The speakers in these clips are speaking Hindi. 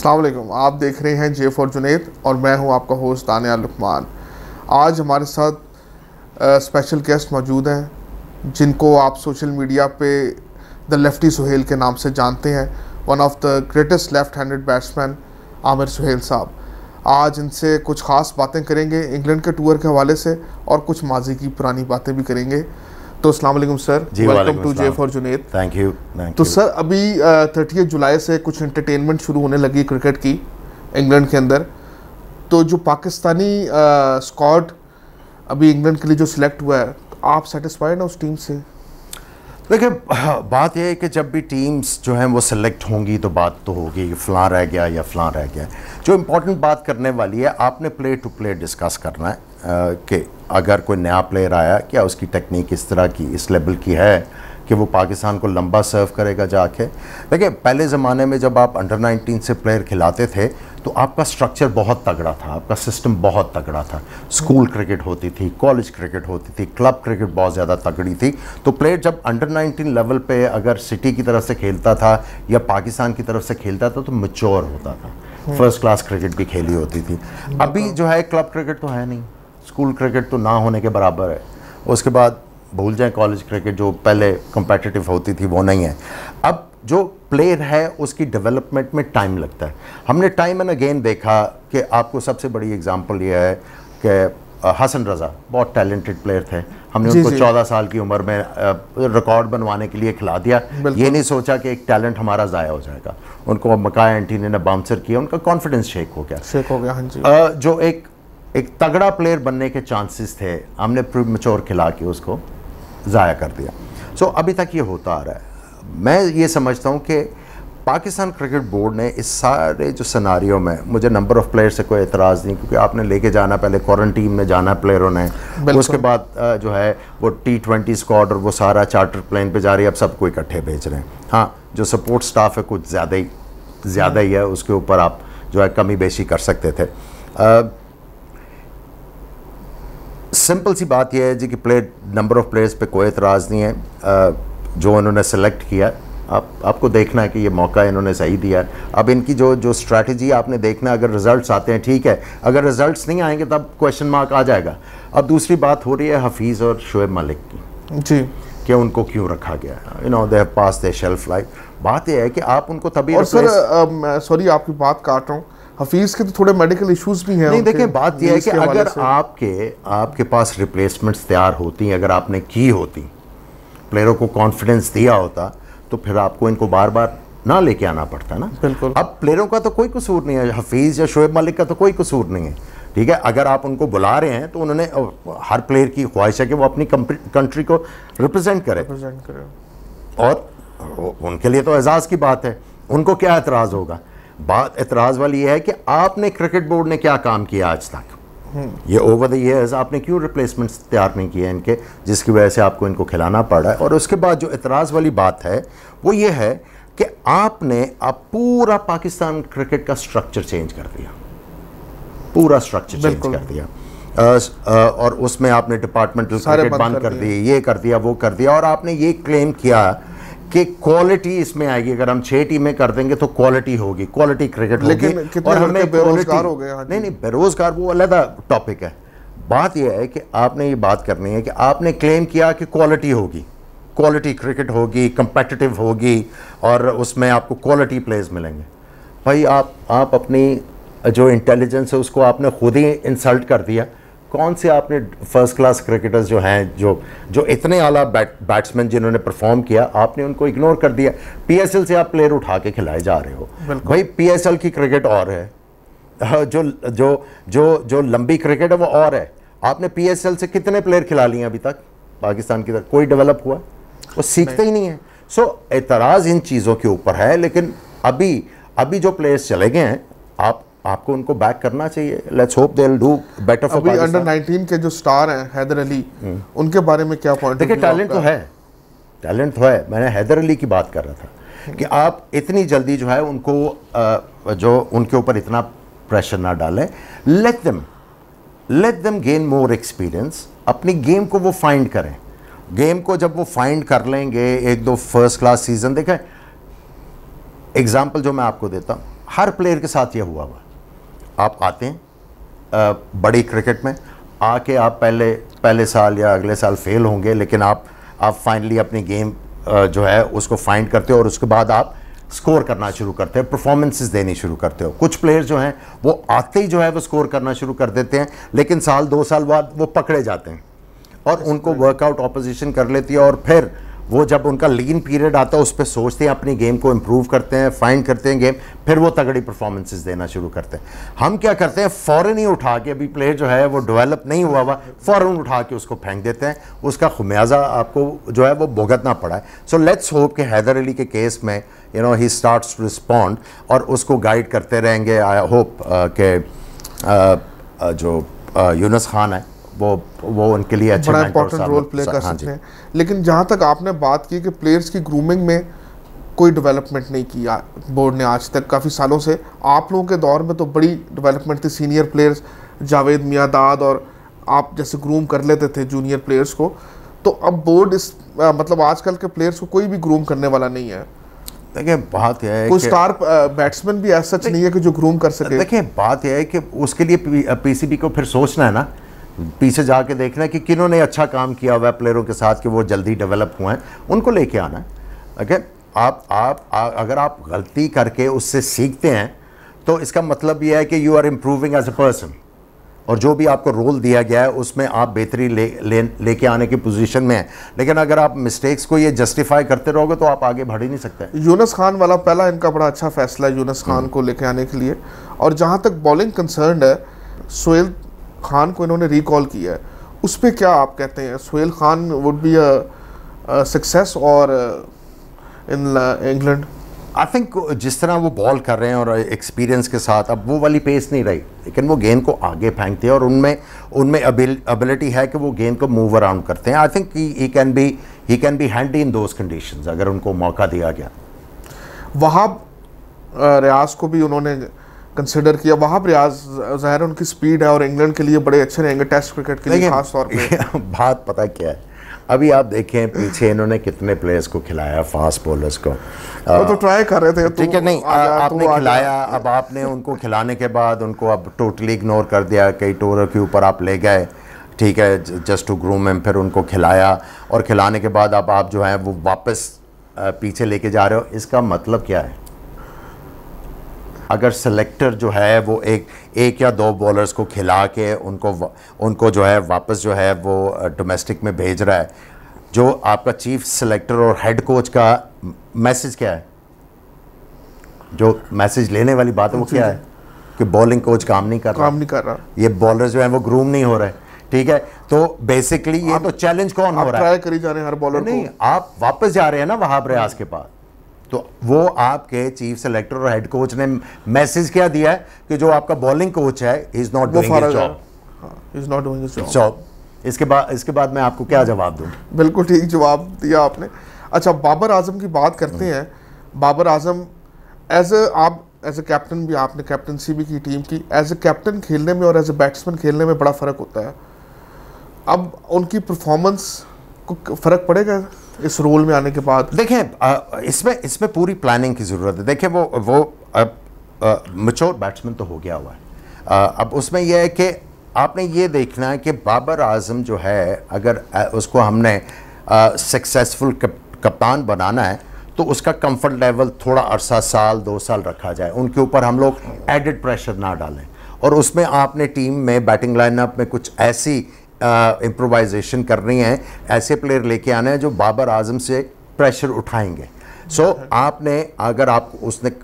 अस्सलाम वालेकुम। आप देख रहे हैं जे फॉर जुनैद और मैं हूं आपका होस्ट दानियाल लुकमान। आज हमारे साथ स्पेशल गेस्ट मौजूद हैं जिनको आप सोशल मीडिया पे द लेफ्टी सुहेल के नाम से जानते हैं। One of the greatest left handed batsman Aamir Sohail साहब। आज इनसे कुछ ख़ास बातें करेंगे इंग्लैंड के टूर के हवाले से और कुछ माजी की पुरानी बातें भी करेंगे। तो अस्सलाम वालेकुम sir, welcome to J for Junaid. Thank you. तो सर अभी 30 जुलाई से कुछ एंटरटेनमेंट शुरू होने लगी क्रिकेट की इंग्लैंड के अंदर। तो जो पाकिस्तानी स्क्वाड अभी इंग्लैंड के लिए जो सिलेक्ट हुआ है, तो आप सेटिस्फाइड हैं उस टीम से? देखिए, बात यह है कि जब भी टीम्स जो हैं वो सिलेक्ट होंगी तो बात तो होगी कि फ़लाँ रह गया या फ़लाँ रह गया। जो इम्पोर्टेंट बात करने वाली है, आपने प्लेयर टू प्लेयर डिस्कस करना है कि अगर कोई नया प्लेयर आया, क्या उसकी टेक्निक इस तरह की, इस लेवल की है कि वो पाकिस्तान को लंबा सर्व करेगा जाके। देखिए, पहले ज़माने में जब आप अंडर 19 से प्लेयर खिलाते थे तो आपका स्ट्रक्चर बहुत तगड़ा था, आपका सिस्टम बहुत तगड़ा था। स्कूल क्रिकेट होती थी, कॉलेज क्रिकेट होती थी, क्लब क्रिकेट बहुत ज़्यादा तगड़ी थी। तो प्लेयर जब अंडर 19 लेवल पे अगर सिटी की तरफ से खेलता था या पाकिस्तान की तरफ से खेलता था तो मैच्योर होता था, फर्स्ट क्लास क्रिकेट भी खेली होती थी। अभी जो है क्लब क्रिकेट तो है नहीं, स्कूल क्रिकेट तो ना होने के बराबर है। उसके बाद भूल जाएं, कॉलेज क्रिकेट जो पहले कम्पिटिटिव होती थी वो नहीं है। अब जो प्लेयर है उसकी डेवलपमेंट में टाइम लगता है। हमने टाइम एंड अगेन देखा कि आपको सबसे बड़ी एग्जांपल ये है कि हसन रज़ा बहुत टैलेंटेड प्लेयर थे। हमने उनको 14 साल की उम्र में रिकॉर्ड बनवाने के लिए खिला दिया। ये नहीं सोचा कि एक टैलेंट हमारा ज़ाया हो जाएगा। उनको मकाई एंटीनी ने बाउंसर किया, उनका कॉन्फिडेंस शेक हो गया। हाँ जी। जो एक तगड़ा प्लेयर बनने के चांसेस थे, हमने प्रीमैच्योर खिला के उसको ज़ाया कर दिया। सो अभी तक ये होता आ रहा है। मैं ये समझता हूँ कि पाकिस्तान क्रिकेट बोर्ड ने इस सारे जो सिनारियों में, मुझे नंबर ऑफ प्लेयर से कोई एतराज़ नहीं, क्योंकि आपने लेके जाना, पहले क्वारंटीन में जाना प्लेयरों ने, उसके बाद जो है वो T20 स्क्वाड और वो सारा चार्टर प्लेन पे जा रही है। अब सबको इकट्ठे भेज रहे हैं। हाँ, जो सपोर्ट स्टाफ है कुछ ज़्यादा ही है, उसके ऊपर आप जो है कमी बेशी कर सकते थे। सिंपल सी बात यह है जी कि प्लेयर नंबर ऑफ प्लेयर्स पे कोई एतराज़ नहीं है। जो इन्होंने सेलेक्ट किया, आपको देखना है कि ये मौका इन्होंने सही दिया है। अब इनकी जो स्ट्रैटेजी आपने देखना, अगर रिजल्ट्स आते हैं ठीक है, अगर रिजल्ट्स नहीं आएंगे तब क्वेश्चन मार्क आ जाएगा। अब दूसरी बात हो रही है हफीज़ और शोएब मलिक की जी, कि उनको क्यों रखा गया। They have pass their shelf life. बात यह है कि आप उनको तभी, और सर सॉरी आपकी बात काट रहा हूँ, हफीज़ के तो थोड़े मेडिकल इश्यूज भी हैं। नहीं, देखिए बात यह है कि अगर आपके पास रिप्लेसमेंट्स तैयार होती हैं, अगर आपने की होती, प्लेयरों को कॉन्फिडेंस दिया होता, तो फिर आपको इनको बार बार ना लेके आना पड़ता ना। बिल्कुल। अब प्लेयरों का तो कोई कसूर नहीं है, हफीज़ या शोएब मलिक का तो कोई कसूर नहीं है, ठीक है। अगर आप उनको बुला रहे हैं तो उन्होंने, हर प्लेयर की ख्वाहिश है कि वो अपनी कंट्री को रिप्रेजेंट करे, और उनके लिए तो एजाज़ की बात है। उनको क्या एतराज़ होगा? बात एतराज़ वाली ये है कि आपने क्रिकेट बोर्ड ने क्या काम किया आज तक, ये ओवर द ईयर्स आपने क्यों रिप्लेसमेंट्स तैयार नहीं किए इनके, जिसकी वजह से आपको इनको खिलाना पड़ा है। और उसके बाद जो एतराज़ वाली बात है वो ये है कि आपने अब पूरा पाकिस्तान क्रिकेट का स्ट्रक्चर चेंज कर दिया, पूरा स्ट्रक्चर चेंज कर दिया। और उसमें आपने डिपार्टमेंटल क्रिकेट बंद कर दी, ये कर दिया, वो कर दिया, और आपने ये क्लेम किया कि क्वालिटी इसमें आएगी। अगर हम 6 टीमें कर देंगे तो क्वालिटी होगी, क्वालिटी क्रिकेट होगी। और हमें बेरोजगार हो गए। नहीं, बेरोजगार वो अलग टॉपिक है। बात यह है कि आपने ये बात करनी है कि आपने क्लेम किया कि क्वालिटी होगी, क्वालिटी क्रिकेट होगी, कंपेटिटिव होगी, और उसमें आपको क्वालिटी प्लेयर्स मिलेंगे। भाई आप अपनी जो इंटेलिजेंस है उसको आपने खुद ही इंसल्ट कर दिया। कौन से आपने फर्स्ट क्लास क्रिकेटर्स जो हैं, जो इतने आला बैट्समैन जिन्होंने परफॉर्म किया, आपने उनको इग्नोर कर दिया। PSL से आप प्लेयर उठा के खिलाए जा रहे हो। भाई PSL की क्रिकेट और है, जो लंबी क्रिकेट है वो और है। आपने PSL से कितने प्लेयर खिला लिए अभी तक पाकिस्तान की तरफ? कोई डेवलप हुआ? वो सीखते ही नहीं है। सो एतराज़ इन चीज़ों के ऊपर है, लेकिन अभी जो प्लेयर्स चले गए हैं, आपको उनको बैक करना चाहिए। Let's hope they will do better for Pakistan. Under 19 के जो स्टार हैं हैदर अली, उनके बारे में क्या पॉइंट? देखिए, टैलेंट तो है। मैंने हैदर अली की बात कर रहा था कि आप इतनी जल्दी जो है उनको जो उनके ऊपर इतना प्रेशर ना डालें। Let them gain more experience. अपनी गेम को वो फाइंड करें। गेम को जब वो फाइंड कर लेंगे, 1-2 फर्स्ट क्लास सीजन, देखें एग्जाम्पल जो मैं आपको देता हूँ, हर प्लेयर के साथ ये हुआ हुआ। आप आते हैं बड़ी क्रिकेट में, आके आप पहले साल या अगले साल फेल होंगे, लेकिन आप फाइनली अपनी गेम जो है उसको फाइंड करते हो और उसके बाद आप स्कोर करना शुरू करते हैं, परफॉर्मेंसेस देनी शुरू करते हो। कुछ प्लेयर जो हैं वो आते ही जो है वो स्कोर करना शुरू कर देते हैं, लेकिन साल 2 साल बाद वो पकड़े जाते हैं और उनको वर्कआउट ऑपोजिशन कर लेती है, और फिर वो जब उनका लीन पीरियड आता है उस पर सोचते हैं, अपनी गेम को इम्प्रूव करते हैं, फाइंड करते हैं गेम, फिर वो तगड़ी परफॉर्मेंसेस देना शुरू करते हैं। हम क्या करते हैं, फ़ौरन ही उठा के, अभी प्लेयर जो है वो डेवलप नहीं हुआ हुआ, फ़ौरन उठा के उसको फेंक देते हैं, उसका खुमियाजा आपको जो है वो भुगतना पड़ा है। सो लेट्स होप कि हैदर अली के केस में ही स्टार्ट्स टू रिस्पॉन्ड और उसको गाइड करते रहेंगे। आई होप के जो यूनुस खान है वो उनके लिए अच्छा बड़ा इंपॉर्टेंट रोल प्ले कर सकते हैं। लेकिन जहाँ तक आपने बात की कि प्लेयर्स की ग्रूमिंग में कोई डेवलपमेंट नहीं किया बोर्ड ने आज तक, काफ़ी सालों से, आप लोगों के दौर में तो बड़ी डेवलपमेंट थी, सीनियर प्लेयर्स जावेद मियादाद और आप जैसे ग्रूम कर लेते थे जूनियर प्लेयर्स को, तो अब बोर्ड इस मतलब आजकल के प्लेयर्स को कोई भी ग्रूम करने वाला नहीं है। देखिए बात यह है कोई स्टार बैट्समैन भी ऐसा सच नहीं है कि जो ग्रूम कर सके। देखिए बात यह है कि उसके लिए पीसीबी को फिर सोचना है ना, पीछे जाके देखना है कि किन्होंने अच्छा काम किया हुआ है प्लेयरों के साथ कि वो जल्दी डेवलप हुए हैं, उनको लेके आना है। ओके, अगर आप गलती करके उससे सीखते हैं तो इसका मतलब ये है कि you are improving as a person, और जो भी आपको रोल दिया गया है उसमें आप बेहतरी लेके आने की पोजीशन में हैं। लेकिन अगर आप मिस्टेक्स को ये जस्टिफाई करते रहोगे तो आप आगे बढ़ ही नहीं सकते। यूनुस खान वाला पहला इनका बड़ा अच्छा फैसला है यूनुस खान को लेके आने के लिए। और जहाँ तक बॉलिंग कंसर्न है, सोहेल खान को इन्होंने रिकॉल किया है, उस पर क्या आप कहते हैं? Sohail Khan would be a success और इन इंग्लैंड? आई थिंक जिस तरह वो बॉल कर रहे हैं और एक्सपीरियंस के साथ, अब वो वाली पेस नहीं रही, लेकिन वो गेंद को आगे फेंकते हैं और उनमें एबिलिटी है कि वो गेंद को मूव अराउंड करते हैं। I think he can be handy in those conditions अगर उनको मौका दिया गया। वहाब रियाज को भी उन्होंने कंसिडर किया। वहाब रियाज ज़ाहिर है उनकी स्पीड है और इंग्लैंड के लिए बड़े अच्छे रहेंगे टेस्ट क्रिकेट के लिए खास तौर पे। बात पता क्या है, अभी आप देखें पीछे इन्होंने कितने प्लेयर्स को खिलाया, फास्ट बॉलर्स को, वो तो ट्राई कर रहे थे। ठीक है, नहीं आपने खिलाया, अब आपने उनको खिलाने के बाद उनको अब टोटली इग्नोर कर दिया, कई टोरों के ऊपर आप ले गए, ठीक है, जस्ट टू ग्रूम में, फिर उनको खिलाया और खिलाने के बाद अब आप जो है वो वापस पीछे लेके जा रहे हो। इसका मतलब क्या है? अगर सेलेक्टर जो है वो एक या 2 बॉलर्स को खिला के उनको जो है वापस जो है वो डोमेस्टिक में भेज रहा है, जो आपका चीफ सेलेक्टर और हेड कोच का मैसेज क्या है? जो मैसेज लेने वाली बात है वो क्या है? कि बॉलिंग कोच काम नहीं कर रहा, ये बॉलर जो है वो ग्रूम नहीं हो रहे, ठीक है। तो बेसिकली ये तो चैलेंज कौन हो रहा है? ट्राई करी जा रहे हैं हर बॉलर को। नहीं, आप वापस जा रहे हैं ना वहाब रियाज के पास, तो वो आपके चीफ सेलेक्टर और हेड कोच ने मैसेज क्या दिया है कि जो आपका बॉलिंग कोच है is not doing his job, is not doing his job. इसके बाद मैं आपको क्या जवाब दूं? बिल्कुल ठीक जवाब दिया आपने। अच्छा, बाबर आजम की बात करते हैं। Babar Azam as a captain भी, आपने कैप्टनसी भी की टीम की, एज ए कैप्टन खेलने में और एज ए बैट्समैन खेलने में बड़ा फ़र्क होता है। अब उनकी परफॉर्मेंस को फ़र्क पड़ेगा इस रोल में आने के बाद? देखें, इसमें पूरी प्लानिंग की ज़रूरत है। देखें, वो मैच्योर बैट्समैन तो हो गया हुआ है। अब उसमें यह है कि आपने ये देखना है कि बाबर आजम जो है, अगर उसको हमने सक्सेसफुल कप्तान बनाना है तो उसका कंफर्ट लेवल थोड़ा अरसा, साल 2 साल रखा जाए, उनके ऊपर हम लोग एडिड प्रेशर ना डालें, और उसमें आपने टीम में बैटिंग लाइनअप में कुछ ऐसी इम्प्रोवाइजेशन करनी है, ऐसे प्लेयर लेके आने हैं जो बाबर आजम से प्रेशर उठाएंगे। आपने अगर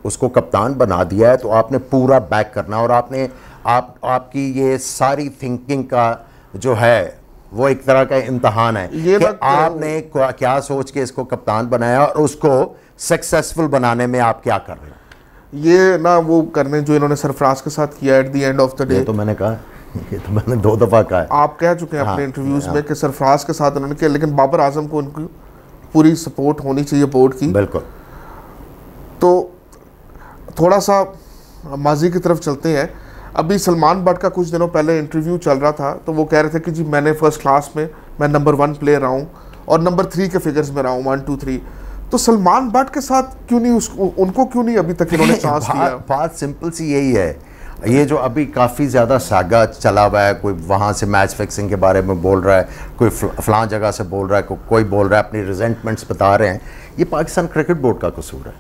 उसको कप्तान बना दिया है तो आपने पूरा बैक करना, और आपकी ये सारी थिंकिंग का जो है वो एक तरह का इम्तहान है कि आपने क्या सोच के इसको कप्तान बनाया और उसको सक्सेसफुल बनाने में आप क्या कर रहे हो। ये ना वो करने जो इन्होंने सरफराज के साथ किया at the end of the day, तो मैंने कहा, ये तो मैंने 2 दफ़ा कहा है, आप कह चुके हैं अपने इंटरव्यूज में कि सरफराज के साथ उन्होंने किया, लेकिन बाबर आजम को उनकी पूरी सपोर्ट होनी चाहिए बोर्ड की। बिल्कुल। तो थोड़ा सा माजी की तरफ चलते हैं। अभी सलमान बट का कुछ दिनों पहले इंटरव्यू चल रहा था, तो वो कह रहे थे कि जी मैंने फर्स्ट क्लास में मैं नंबर 1 प्लेयर रहा हूँ और नंबर 3 के फिगर्स में रहा हूँ, 1 2 3। तो सलमान बट के साथ क्यों नहीं उनको क्यों नहीं अभी तक इन्होंने चांस दिया? बात सिंपल सी यही है, ये जो अभी काफ़ी ज़्यादा सागा चला हुआ है, कोई वहाँ से मैच फिक्सिंग के बारे में बोल रहा है, कोई फलां जगह से बोल रहा है, कोई बोल रहा है, अपनी रिजेंटमेंट्स बता रहे हैं, ये पाकिस्तान क्रिकेट बोर्ड का कसूर है।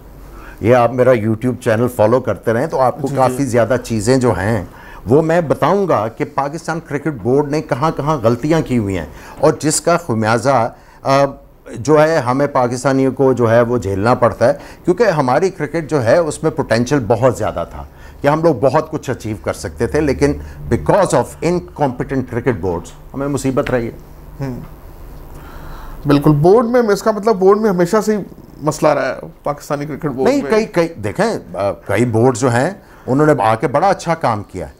ये आप मेरा यूट्यूब चैनल फॉलो करते रहें तो आपको काफ़ी ज़्यादा चीज़ें जो हैं वो मैं बताऊंगा कि पाकिस्तान क्रिकेट बोर्ड ने कहाँ कहाँ गलतियाँ की हुई हैं, और जिसका खुमियाजा जो है हमें पाकिस्तानियों को जो है वो झेलना पड़ता है, क्योंकि हमारी क्रिकेट जो है उसमें पोटेंशियल बहुत ज़्यादा था कि हम लोग बहुत कुछ अचीव कर सकते थे, लेकिन because of incompetent cricket boards हमें मुसीबत रही है। बिल्कुल, बोर्ड में इसका मतलब बोर्ड में हमेशा से ही मसला रहा है पाकिस्तानी क्रिकेट बोर्ड नहीं, में। कई देखें कई बोर्ड जो हैं उन्होंने आके बड़ा अच्छा काम किया है।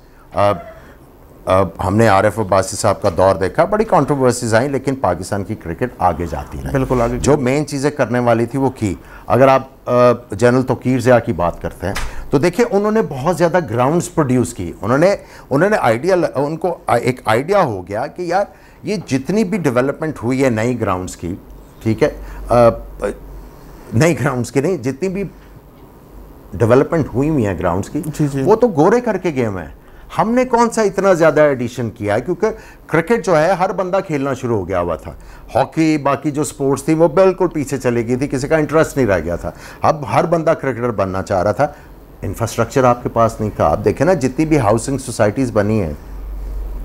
हमने आरिफ अब्बासी साहब का दौर देखा, बड़ी कंट्रोवर्सीज आई, लेकिन पाकिस्तान की क्रिकेट आगे जाती रही। बिल्कुल आगे जो मेन चीज़ें करने वाली थी वो की। अगर आप जनरल तौकीर ज़िया की बात करते हैं तो देखिए उन्होंने बहुत ज़्यादा ग्राउंड्स प्रोड्यूस की। उन्होंने आइडिया, उनको एक आइडिया हो गया कि यार ये जितनी भी डेवलपमेंट हुई है नई ग्राउंड्स की, ठीक है, नई ग्राउंड्स की नहीं, जितनी भी डेवलपमेंट हुई है ग्राउंड्स की, वो तो गोरे करके गए हुए हैं। हमने कौन सा इतना ज़्यादा एडिशन किया है, क्योंकि क्रिकेट जो है हर बंदा खेलना शुरू हो गया हुआ था। हॉकी, बाकी जो स्पोर्ट्स थी वो बिल्कुल पीछे चली गई थी, किसी का इंटरेस्ट नहीं रह गया था। अब हर बंदा क्रिकेटर बनना चाह रहा था, इंफ्रास्ट्रक्चर आपके पास नहीं था। आप देखें ना जितनी भी हाउसिंग सोसाइटीज़ बनी हैं,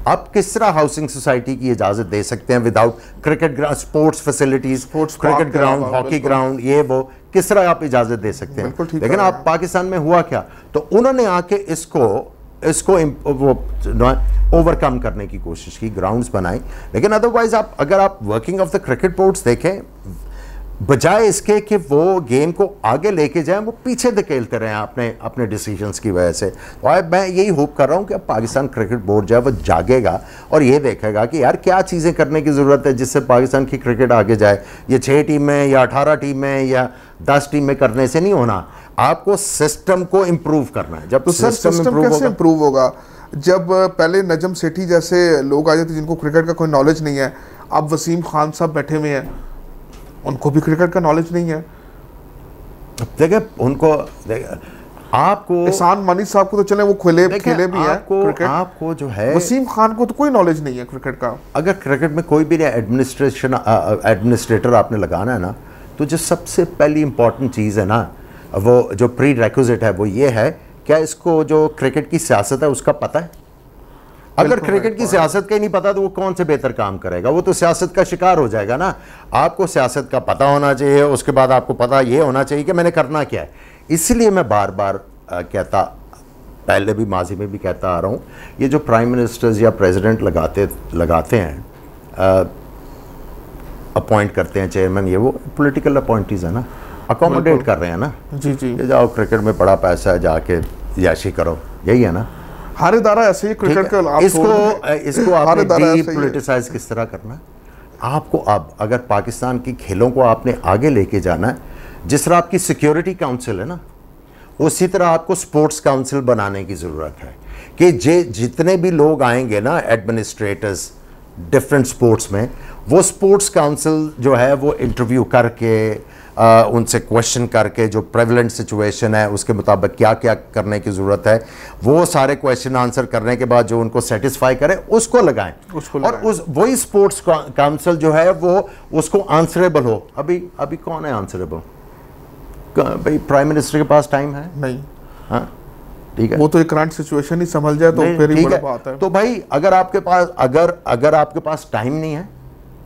आप किस तरह हाउसिंग सोसाइटी की इजाज़त दे सकते हैं without cricket ground, sports facilities, cricket ground, hockey ground, ये वो किस तरह आप इजाज़त दे सकते हैं? लेकिन आप पाकिस्तान में हुआ क्या, तो उन्होंने आके इसको वो ओवरकम करने की कोशिश की, ग्राउंड्स बनाई। लेकिन अदरवाइज अगर आप working of the cricket boards देखें, बजाय इसके कि वो गेम को आगे लेके जाएं, वो पीछे धकेलते रहे अपने डिसीजंस की वजह से। और मैं यही होप कर रहा हूं कि अब पाकिस्तान क्रिकेट बोर्ड जो है वो जागेगा और ये देखेगा कि यार क्या चीज़ें करने की ज़रूरत है जिससे पाकिस्तान की क्रिकेट आगे जाए। ये 6 टीमें या 18 टीमें या 10 टीमें करने से नहीं होना, आपको सिस्टम को इम्प्रूव करना है। जब तो सिस्टम कैसे इम्प्रूव होगा जब पहले नजम सेठी जैसे लोग आ जाते जिनको क्रिकेट का कोई नॉलेज नहीं है, अब वसीम खान साहब बैठे हुए हैं, उनको भी क्रिकेट का नॉलेज नहीं है। देखिए उनको आपको एहसान मानी साहब को तो चले वो खेले भी हैं क्रिकेट, आपको जो है वसीम खान को तो कोई नॉलेज नहीं है क्रिकेट का। अगर क्रिकेट में कोई भी एडमिनिस्ट्रेटर आपने लगाना है ना, तो जो सबसे पहली इंपॉर्टेंट चीज़ है ना, वो जो प्री रेक्विजिट है वो ये है, क्या इसको जो क्रिकेट की सियासत है उसका पता है? अगर क्रिकेट की सियासत का ही नहीं पता तो वो कौन से बेहतर काम करेगा, वो तो सियासत का शिकार हो जाएगा ना। आपको सियासत का पता होना चाहिए, उसके बाद आपको पता ये होना चाहिए कि मैंने करना क्या है। इसलिए मैं बार बार कहता, पहले भी माजी में भी कहता आ रहा हूँ, ये जो प्राइम मिनिस्टर्स या प्रेसिडेंट लगाते हैं, अपॉइंट करते हैं चेयरमैन, ये वो पॉलिटिकल अपॉइंटीज़ है ना, अकोमोडेट कर रहे हैं ना। जी ये जाओ क्रिकेट में बड़ा पैसा है, जाके याशी करो, यही है ना। हर इदारा ऐसे ही क्रिकेट का इसको आपने डीपोलिटिसाइज किस तरह करना है? आपको अब अगर पाकिस्तान की खेलों को आपने आगे लेके जाना है, जिस तरह आपकी सिक्योरिटी काउंसिल है ना, उसी तरह आपको स्पोर्ट्स काउंसिल बनाने की ज़रूरत है कि जितने भी लोग आएंगे ना एडमिनिस्ट्रेटर्स डिफरेंट स्पोर्ट्स में, वो स्पोर्ट्स काउंसिल जो है वो इंटरव्यू करके उनसे क्वेश्चन करके जो प्रेवलेंट सिचुएशन है उसके मुताबिक क्या क्या करने की ज़रूरत है, वो सारे क्वेश्चन आंसर करने के बाद जो उनको सेटिस्फाई करे उसको लगाएं, और वही स्पोर्ट्स काउंसिल जो है वो उसको आंसरेबल हो। अभी कौन है आंसरेबल? भाई प्राइम मिनिस्टर के पास टाइम है नहीं? हाँ ठीक है, वो तो एक करंट सिचुएशन ही समझ जाए तो फिर ही बड़ी बात है। तो भाई अगर आपके पास टाइम नहीं है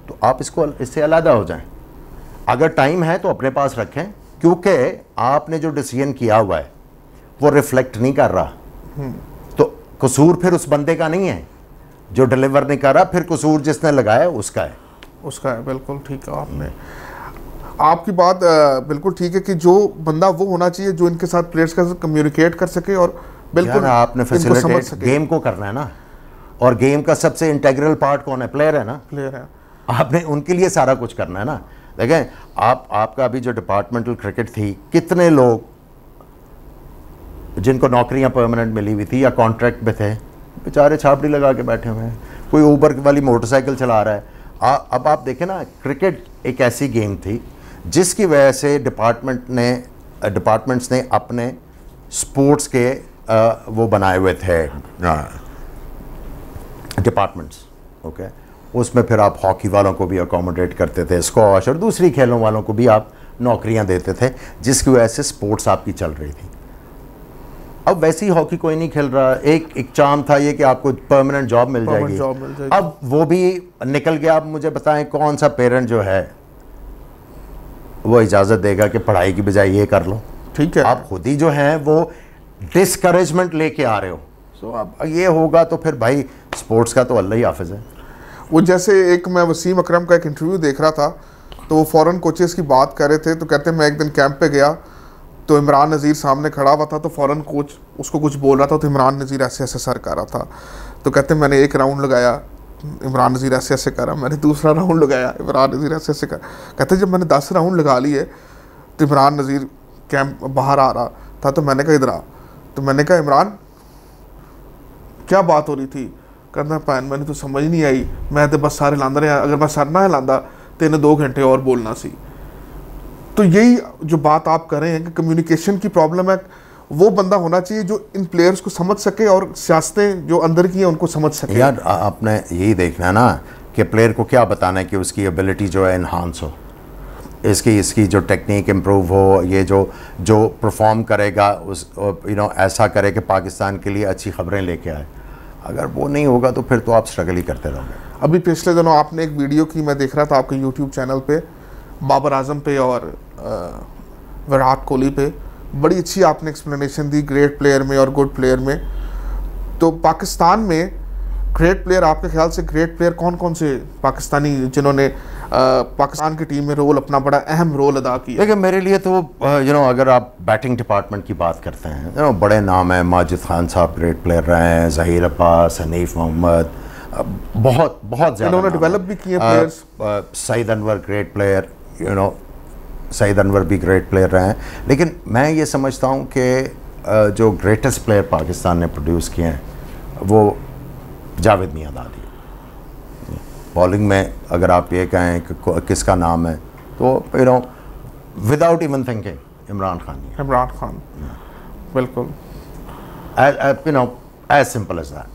तो आप इससे अलग हो जाएं। अगर टाइम है तो अपने पास रखें, क्योंकि आपने जो डिसीजन किया हुआ है वो रिफ्लेक्ट नहीं कर रहा, तो कसूर फिर उस बंदे का नहीं है जो डिलीवर नहीं कर रहा, फिर कसूर जिसने लगाया उसका है। बिल्कुल ठीक है, आपकी बात बिल्कुल ठीक है कि जो बंदा वो होना चाहिए जो इनके साथ प्लेयर्स के साथ कम्युनिकेट कर सके, और बिल्कुल आपने फैसिलिटेट गेम को करना है ना, और गेम का सबसे इंटेग्रल पार्ट कौन है? प्लेयर है ना, प्लेयर है। आपने उनके लिए सारा कुछ करना है ना। देखें आपका अभी जो डिपार्टमेंटल क्रिकेट थी, कितने लोग जिनको नौकरियां परमानेंट मिली हुई थी या कॉन्ट्रैक्ट में थे, बेचारे छापड़ी लगा के बैठे हुए हैं, कोई ऊबर वाली मोटरसाइकिल चला रहा है। अब आप देखें ना, क्रिकेट एक ऐसी गेम थी जिसकी वजह से डिपार्टमेंट्स ने अपने स्पोर्ट्स के वो बनाए हुए थे डिपार्टमेंट्स, ओके। उसमें फिर आप हॉकी वालों को भी अकोमोडेट करते थे, स्क्वॉश और दूसरी खेलों वालों को भी आप नौकरियां देते थे, जिसकी वजह से स्पोर्ट्स आपकी चल रही थी। अब वैसी हॉकी कोई नहीं खेल रहा। एक चाम था ये कि आपको परमानेंट जॉब मिल जाएगी, अब वो भी निकल गया। अब मुझे बताएं कौन सा पेरेंट जो है वो इजाज़त देगा कि पढ़ाई की बजाय ये कर लो? ठीक है, आप खुद ही जो हैं वो डिस्करेजमेंट लेके आ रहे हो। सो अब ये होगा तो फिर भाई स्पोर्ट्स का तो अल्लाह ही हाफिज़ है। वो जैसे एक मैं वसीम अकरम का एक इंटरव्यू देख रहा था, तो वो फॉरेन कोचेस की बात कर रहे थे, तो कहते मैं एक दिन कैंप पे गया तो इमरान नज़ीर सामने खड़ा हुआ था, तो फॉरेन कोच उसको कुछ बोल रहा था, तो इमरान नज़ीर ऐसे ऐसे सर कर रहा था। तो कहते मैंने एक राउंड लगाया, इमरान नज़ीर ऐसे ऐसे करा, मैंने दूसरा राउंड लगाया, इमरान नज़ीर ऐसे ऐसे कर। कहते जब मैंने 10 राउंड लगा लिए तो इमरान नज़ीर कैंप बाहर आ रहा था, तो मैंने कहा इधर आ। तो मैंने कहा इमरान क्या बात हो रही थी? कहना भैन मैंने तो समझ नहीं आई, मैं तो बस सारे लांदा रहा, अगर मैं सर ना लांदा तो इन्हें 2 घंटे और बोलना सी। तो यही जो बात आप कर रहे हैं कि कम्युनिकेशन की प्रॉब्लम है, वो बंदा होना चाहिए जो इन प्लेयर्स को समझ सके और सियासतें जो अंदर की हैं उनको समझ सके। यार आपने यही देखना है ना कि प्लेयर को क्या बताना है कि उसकी एबिलिटी जो है इन्हांस हो, इसकी जो टेक्निक इम्प्रूव हो, ये जो परफॉर्म करेगा उस ऐसा करे कि पाकिस्तान के लिए अच्छी खबरें लेके आए। अगर वो नहीं होगा तो फिर तो आप स्ट्रगल ही करते रहोगे। अभी पिछले दिनों आपने एक वीडियो की, मैं देख रहा था आपके यूट्यूब चैनल पे, बाबर आजम पे और विराट कोहली पे, बड़ी अच्छी आपने एक्सप्लेनेशन दी ग्रेट प्लेयर में और गुड प्लेयर में। तो पाकिस्तान में ग्रेट प्लेयर, आपके ख्याल से ग्रेट प्लेयर कौन कौन से पाकिस्तानी जिन्होंने पाकिस्तान की टीम में रोल, अपना बड़ा अहम रोल अदा किया? देखिए मेरे लिए तो अगर आप बैटिंग डिपार्टमेंट की बात करते हैं, बड़े नाम हैं। माजिद खान साहब ग्रेट प्लेयर रहे हैं, ज़हीर अब्बास, हनीफ मोहम्मद, बहुत ज़्यादा इन्होंने डेवलप भी किए players. Saeed Anwar great player, Saeed Anwar भी ग्रेट प्लेयर रहे हैं। लेकिन मैं ये समझता हूँ कि जो ग्रेटेस्ट प्लेयर पाकिस्तान ने प्रोड्यूस किए हैं वो जावेद मियांदाद। बॉलिंग में अगर आप ये कहें कि किसका नाम है तो without even thinking Imran Khan. बिल्कुल एज सिंपल एज दैट।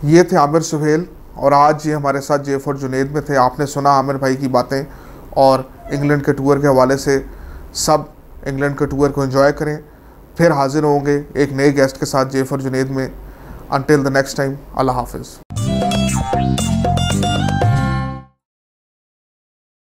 ये थे आमिर सुहेल और आज ये हमारे साथ जे4 जुनैद में थे। आपने सुना आमिर भाई की बातें और इंग्लैंड के टूर के हवाले से। सब इंग्लैंड के टूर को एंजॉय करें। फिर हाजिर होंगे एक नए गेस्ट के साथ जे4 जुनैद में। Until the next time, Allah Hafiz.